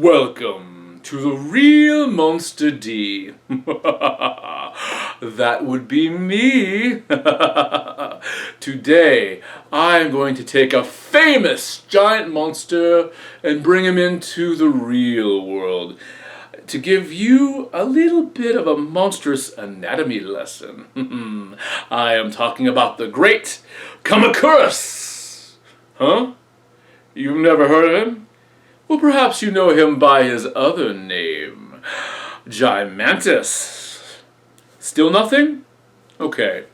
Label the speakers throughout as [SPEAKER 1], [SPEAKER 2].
[SPEAKER 1] Welcome to the real Monster D. That would be me. Today, I'm going to take a famous giant monster and bring him into the real world to give you a little bit of a monstrous anatomy lesson. I am talking about the great Kamacuras. Huh? You've never heard of him? Well, perhaps you know him by his other name, Gigantus. Still nothing? Okay.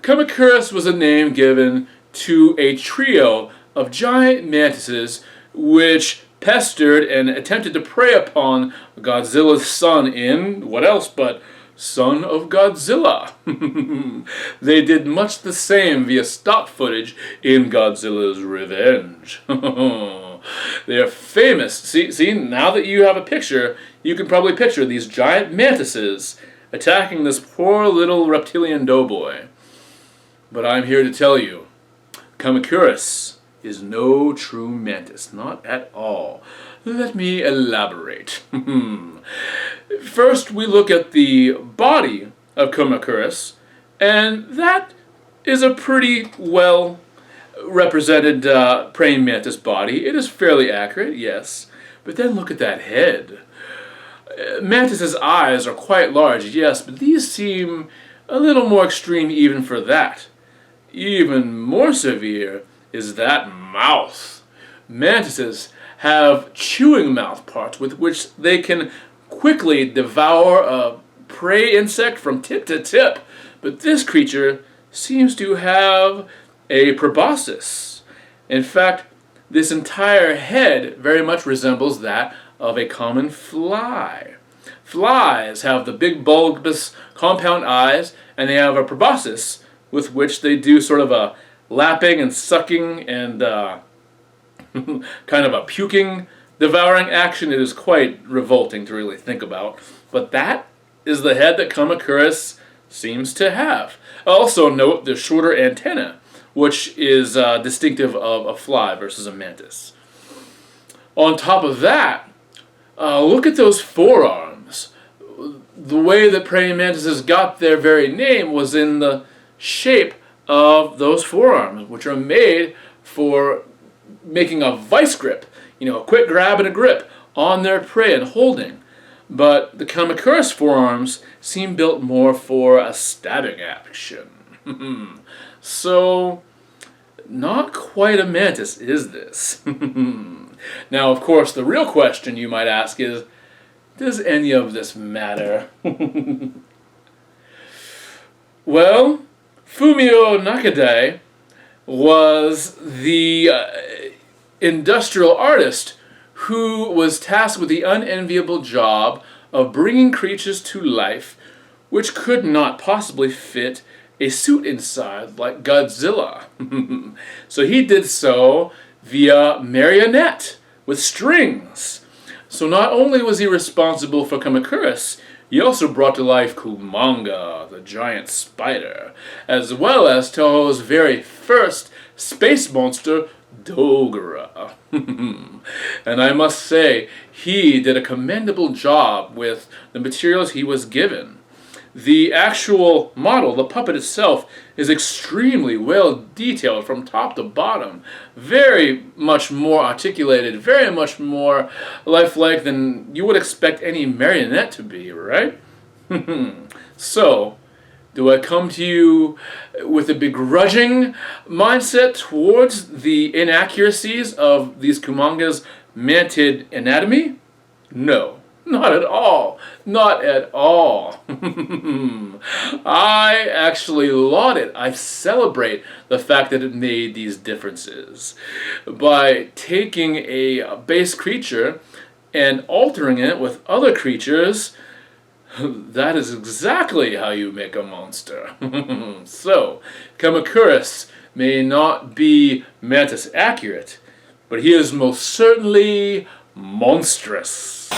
[SPEAKER 1] Kamacuras was a name given to a trio of giant mantises which pestered and attempted to prey upon Godzilla's son in, what else but, Son of Godzilla. They did much the same via stock footage in Godzilla's Revenge. They are famous. See, now that you have a picture, you can probably picture these giant mantises attacking this poor little reptilian doughboy. But I'm here to tell you, Kamacuras is no true mantis, not at all. Let me elaborate. First, we look at the body of Kamacuras, and that is a pretty well represented praying mantis body. It is fairly accurate, yes. But then look at that head. Mantis's eyes are quite large, yes, but these seem a little more extreme even for that. Even more severe is that mouth. Mantises have chewing mouth parts with which they can quickly devour a prey insect from tip to tip, but this creature seems to have a proboscis. In fact, this entire head very much resembles that of a common fly. Flies have the big bulbous compound eyes, and they have a proboscis with which they do sort of a lapping and sucking and kind of a puking, devouring action. It is quite revolting to really think about. But that is the head that Kamacuras seems to have. Also note the shorter antenna, which is distinctive of a fly versus a mantis. On top of that, look at those forearms. The way that praying mantises got their very name was in the shape of those forearms, which are made for making a vice grip, a quick grab and a grip on their prey and holding. But the Kamacuras forearms seem built more for a stabbing action. So, not quite a mantis, is this? Now, of course, the real question you might ask is, does any of this matter? Well, Fumio Nakadai was the industrial artist who was tasked with the unenviable job of bringing creatures to life which could not possibly fit a suit inside like Godzilla. So he did so via marionette with strings. So not only was he responsible for Kamacuras, he also brought to life Kumanga, the giant spider, as well as Toho's very first space monster, Dogora. And I must say, he did a commendable job with the materials he was given. The actual model, the puppet itself, is extremely well detailed from top to bottom. Very much more articulated, very much more lifelike than you would expect any marionette to be, right? So, do I come to you with a begrudging mindset towards the inaccuracies of these Kumanga's mantid anatomy? No. Not at all. Not at all. I actually laud it. I celebrate the fact that it made these differences. By taking a base creature and altering it with other creatures, that is exactly how you make a monster. So, Kamacuras may not be mantis accurate, but he is most certainly monstrous.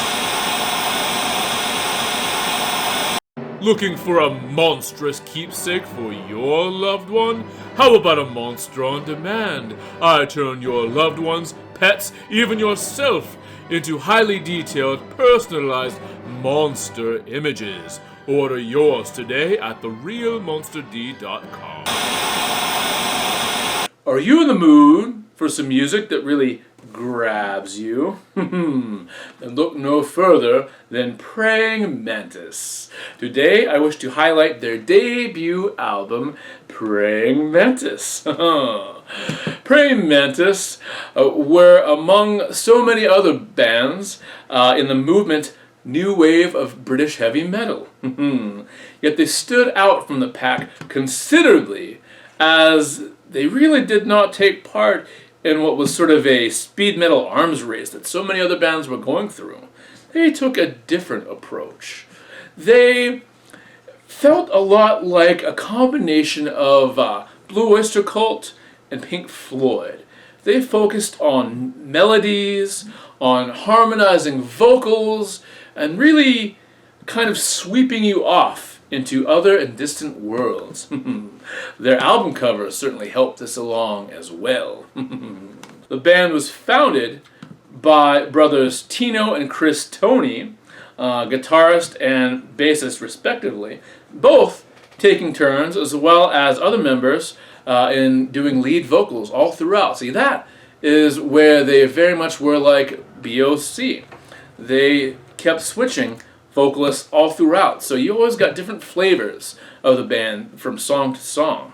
[SPEAKER 1] Looking for a monstrous keepsake for your loved one? How about a monster on demand? I turn your loved ones, pets, even yourself into highly detailed, personalized monster images. Order yours today at therealmonsterd.com. Are you in the mood for some music that really grabs you? Then look no further than Praying Mantis. Today I wish to highlight their debut album, Praying Mantis. Praying Mantis were among so many other bands in the movement new wave of British heavy metal. Yet they stood out from the pack considerably, as they really did not take part in what was sort of a speed metal arms race that so many other bands were going through. They took a different approach. They felt a lot like a combination of Blue Oyster Cult and Pink Floyd. They focused on melodies, on harmonizing vocals, and really kind of sweeping you off into other and distant worlds. Their album covers certainly helped this along as well. The band was founded by brothers Tino and Chris Toney, guitarist and bassist respectively, both taking turns as well as other members in doing lead vocals all throughout. See, that is where they very much were like BOC. They kept switching vocalists all throughout, so you always got different flavors of the band from song to song.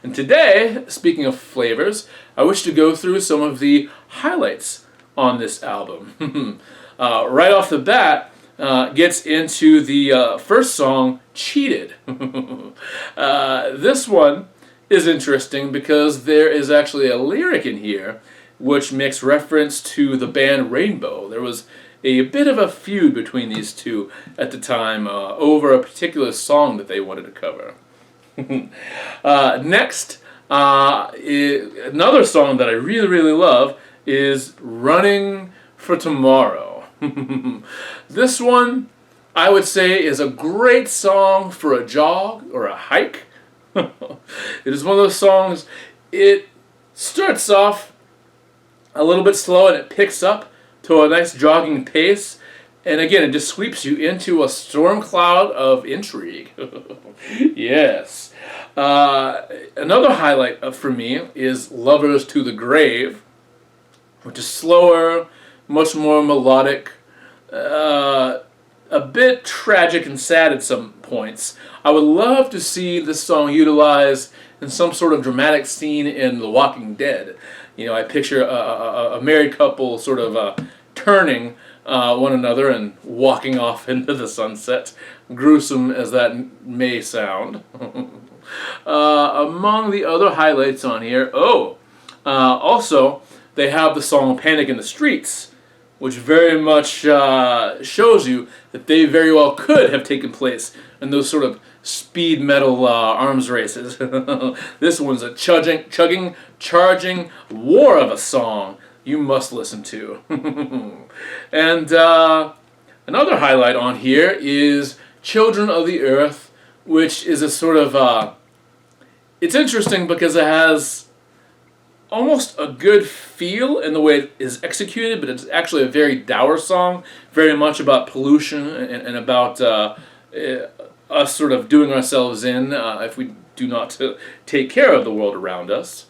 [SPEAKER 1] And today, speaking of flavors, I wish to go through some of the highlights on this album. Right off the bat, gets into the first song, Cheated. This one is interesting because there is actually a lyric in here which makes reference to the band Rainbow. There was a bit of a feud between these two at the time over a particular song that they wanted to cover. Next, another song that I really, really love is Running for Tomorrow. This one, I would say, is a great song for a jog or a hike. It is one of those songs, it starts off a little bit slow and it picks up to a nice jogging pace, and again, it just sweeps you into a storm cloud of intrigue. Yes. Another highlight for me is Lovers to the Grave, which is slower, much more melodic, a bit tragic and sad at some points. I would love to see this song utilized in some sort of dramatic scene in The Walking Dead. You know, I picture a married couple sort of turning one another and walking off into the sunset, gruesome as that may sound. Among the other highlights on here, also they have the song Panic in the Streets, which very much shows you that they very well could have taken place in those sort of speed metal arms races. This one's a chugging, charging war of a song you must listen to. And another highlight on here is Children of the Earth, which is a sort of, it's interesting because it has almost a good feel in the way it is executed, but it's actually a very dour song, very much about pollution and about us sort of doing ourselves in if we do not take care of the world around us.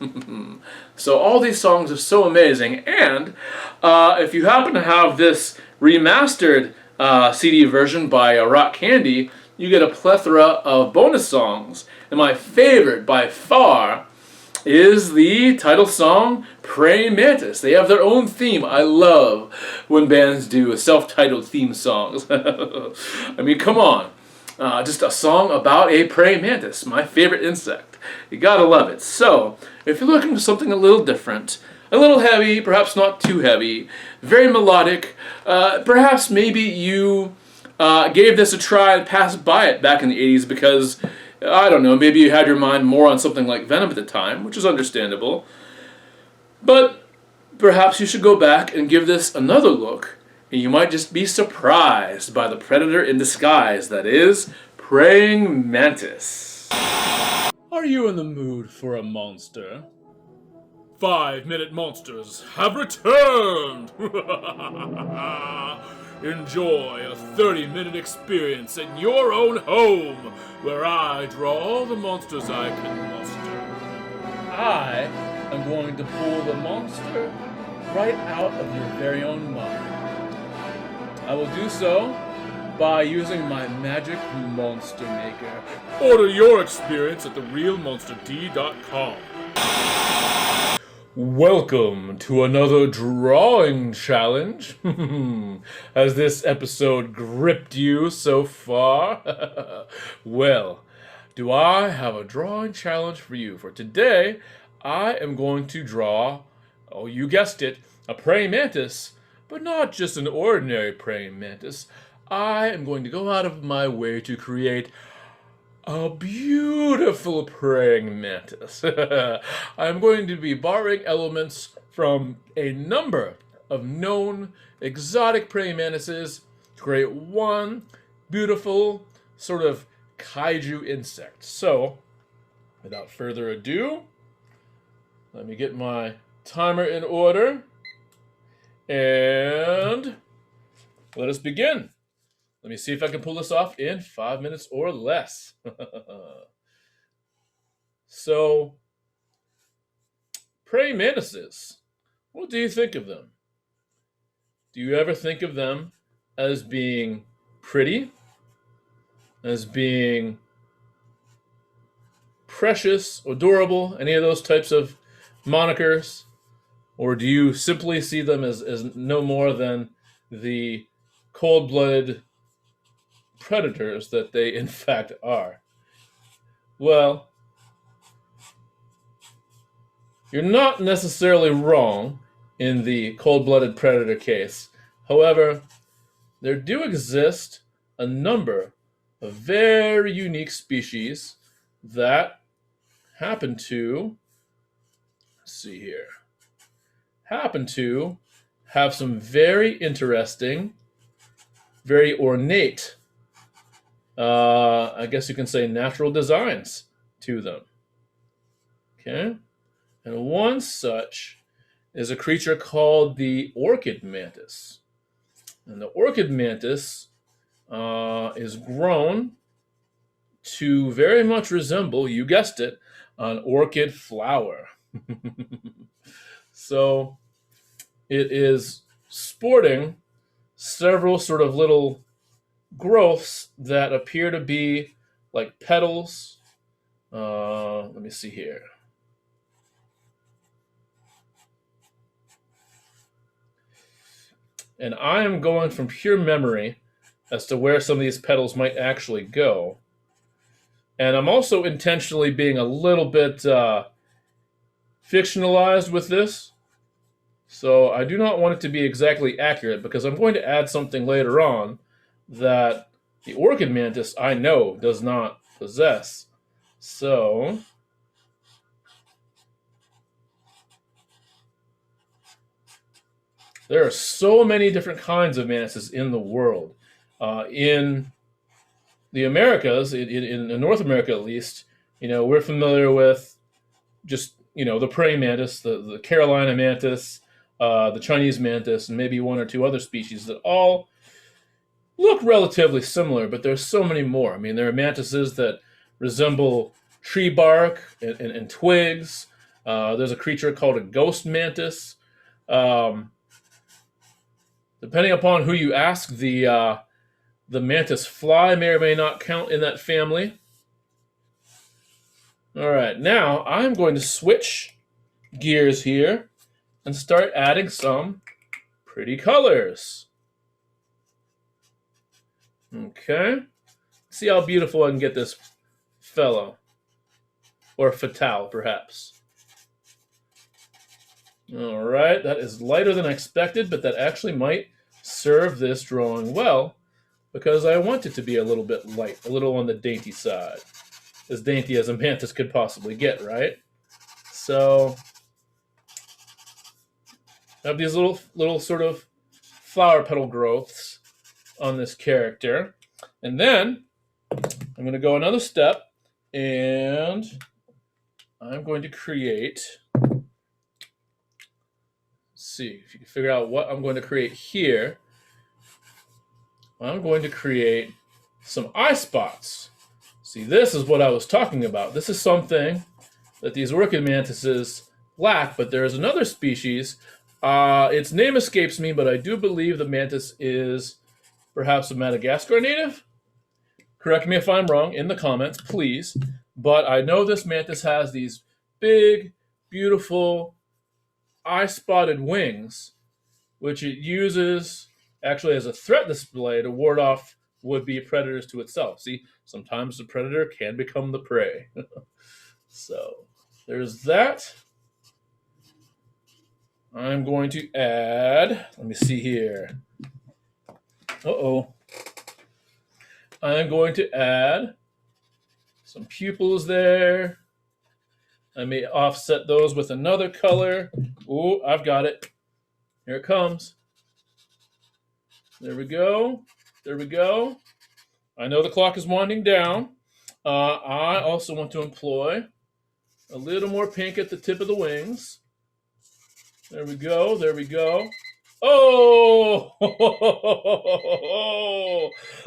[SPEAKER 1] So all these songs are so amazing, and if you happen to have this remastered CD version by Rock Candy, you get a plethora of bonus songs, and my favorite by far is the title song, Praying Mantis. They have their own theme. I love when bands do self-titled theme songs. I mean, come on. Just a song about a praying mantis, my favorite insect. You gotta love it. So, if you're looking for something a little different, a little heavy, perhaps not too heavy, very melodic, perhaps maybe you gave this a try and passed by it back in the 80s because, I don't know, maybe you had your mind more on something like Venom at the time, which is understandable. But perhaps you should go back and give this another look, and you might just be surprised by the predator in disguise that is Praying Mantis. Are you in the mood for a monster? 5-minute monsters have returned! Enjoy a 30-minute experience in your own home, where I draw all the monsters I can muster. I am going to pull the monster right out of your very own mind. I will do so by using my magic monster maker. Order your experience at therealmonsterd.com. Welcome to another drawing challenge. Has this episode gripped you so far? Well, do I have a drawing challenge for you. For today, I am going to draw, oh, you guessed it, a praying mantis, but not just an ordinary praying mantis. I am going to go out of my way to create a beautiful praying mantis. I'm going to be borrowing elements from a number of known exotic praying mantises to create one beautiful sort of kaiju insect. So, without further ado, let me get my timer in order and let us begin. Let me see if I can pull this off in 5 minutes or less. So, praying mantises. What do you think of them? Do you ever think of them as being pretty? As being precious, adorable? Any of those types of monikers? Or do you simply see them as no more than the cold-blooded predators that they in fact are? Well, you're not necessarily wrong in the cold-blooded predator case. However, there do exist a number of very unique species that happen to, let's see here, happen to have some very interesting, very ornate, I guess you can say, natural designs to them. Okay? And one such is a creature called the orchid mantis. And the orchid mantis is grown to very much resemble, you guessed it, an orchid flower. So it is sporting several sort of little growths that appear to be like petals. Let me see here. And I am going from pure memory as to where some of these petals might actually go. And I'm also intentionally being a little bit fictionalized with this. So I do not want it to be exactly accurate, because I'm going to add something later on that the orchid mantis, I know, does not possess. So there are so many different kinds of mantises in the world. In the Americas, in North America at least, we're familiar with just, the praying mantis, the Carolina mantis, the Chinese mantis, and maybe one or two other species that all look relatively similar, but there's so many more. I mean, there are mantises that resemble tree bark and twigs. There's a creature called a ghost mantis. Depending upon who you ask, the mantis fly may or may not count in that family. All right, now I'm going to switch gears here and start adding some pretty colors. Okay, see how beautiful I can get this fellow, or fatale perhaps. All right, that is lighter than I expected, but that actually might serve this drawing well, because I want it to be a little bit light, a little on the dainty side. As dainty as a mantis could possibly get, right? So I have these little sort of flower petal growths on this character. And then I'm going to go another step, and I'm going to create see if you can figure out what I'm going to create here. I'm going to create some eye spots. See, this is what I was talking about. This is something that these orchid mantises lack, but there is another species. Its name escapes me, but I do believe the mantis is perhaps a Madagascar native. Correct me if I'm wrong in the comments, please. But I know this mantis has these big, beautiful, eye-spotted wings, which it uses actually as a threat display to ward off would-be predators to itself. See, sometimes the predator can become the prey. So there's that. I'm going to add, let me see here. Uh-oh. I'm going to add some pupils there. I may offset those with another color. Oh, I've got it. Here it comes. There we go. There we go. I know the clock is winding down. I also want to employ a little more pink at the tip of the wings. There we go. There we go. Oh!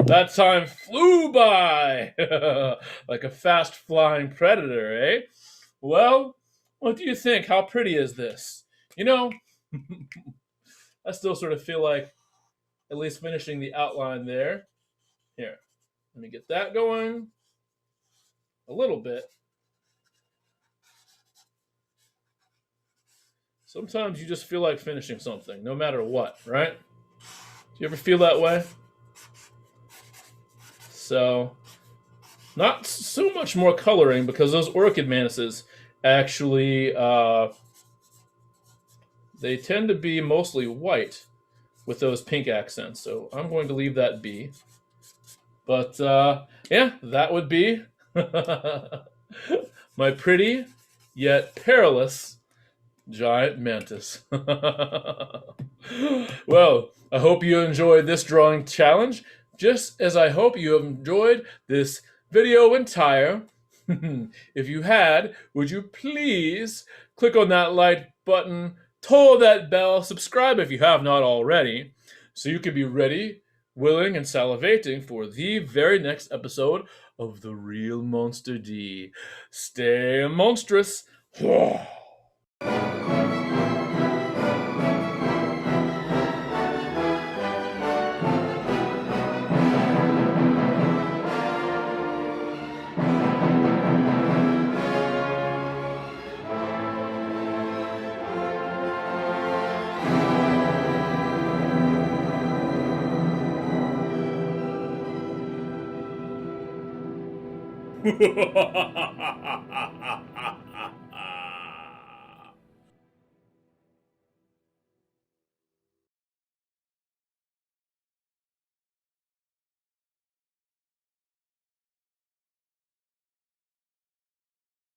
[SPEAKER 1] That time flew by like a fast-flying predator, eh? Well, what do you think? How pretty is this? You know, I still sort of feel like at least finishing the outline there. Here, let me get that going a little bit. Sometimes you just feel like finishing something, no matter what, right? Do you ever feel that way? So, not so much more coloring because those orchid mantises actually, they tend to be mostly white with those pink accents. So I'm going to leave that be. But yeah, that would be my pretty yet perilous giant mantis. Well, I hope you enjoyed this drawing challenge, just as I hope you have enjoyed this video entire. If you had, would you please click on that like button, toll that bell, subscribe if you have not already, so you can be ready, willing, and salivating for the very next episode of The Real Monster D. Stay monstrous.